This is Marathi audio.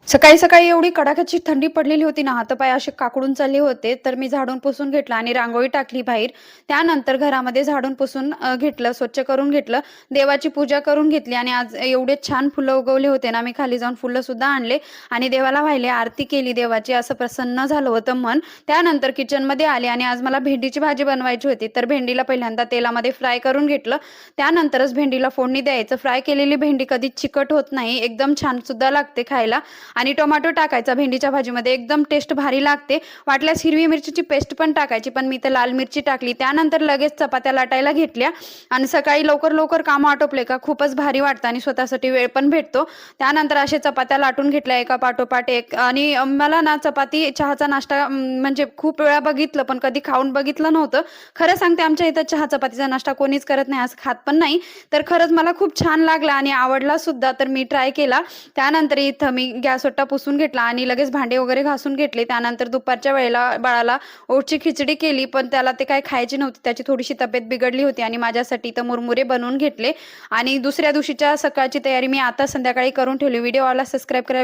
सकाळी सकाळी एवढी कडाक्याची थंडी पडलेली होती ना, हातपाय असे काकडून चालले होते. तर मी झाडून पुसून घेतलं आणि रांगोळी टाकली बाहेर. त्यानंतर घरामध्ये झाडून पुसून घेतलं, स्वच्छ करून घेतलं. देवाची पूजा करून घेतली आणि आज एवढे छान फुलं उगवले होते ना, मी खाली जाऊन फुलं सुद्धा आणले आणि देवाला वाहिले, आरती केली देवाची. असं प्रसन्न झालं होतं मन. त्यानंतर किचनमध्ये आले आणि आज मला भेंडीची भाजी बनवायची होती. तर भेंडीला पहिल्यांदा तेलामध्ये फ्राय करून घेतलं. त्यानंतरच भेंडीला फोडणी द्यायचं. फ्राय केलेली भेंडी कधीच चिकट होत नाही, एकदम छान सुद्धा लागते खायला. आणि टोमॅटो टाकायचा भेंडीच्या भाजीमध्ये, एकदम टेस्ट भारी लागते. वाटल्यास हिरवी मिरचीची पेस्ट पण टाकायची, पण मी तर लाल मिरची टाकली. त्यानंतर लगेच चपात्या लाटायला घेतल्या आणि सकाळी लवकर लवकर कामं आटोपले का खूपच भारी वाटतं आणि स्वतःसाठी वेळ पण भेटतो. त्यानंतर अशा चपात्या लाटून घेतल्या एका पाठोपाठ एक. आणि मला ना चपाती चहाचा नाश्ता म्हणजे खूप वेळा बघितलं, पण कधी खाऊन बघितलं नव्हतं. खरं सांगते, आमच्या इथं चहा चपातीचा नाश्ता कोणीच करत नाही, असं खात पण नाही. तर खरंच मला खूप छान लागला आणि आवडला सुद्धा, तर मी ट्राय केला. त्यानंतर इथं मी गॅस ओटा पुसून घेतला आणि लगेच भांडे वगैरे घासून घेतले. त्यानंतर दुपारच्या वेळेला बाळाला ओटची खिचडी केली, पण त्याला ते काही खायची नव्हती. त्याची थोडीशी तब्येत बिघडली होती आणि माझ्यासाठी तर मुरमुरे बनवून घेतले आणि दुसऱ्या दिवशीच्या सकाळची तयारी मी आता संध्याकाळी करून ठेवली. व्हिडिओ आवडल्यास सबस्क्राईब करा.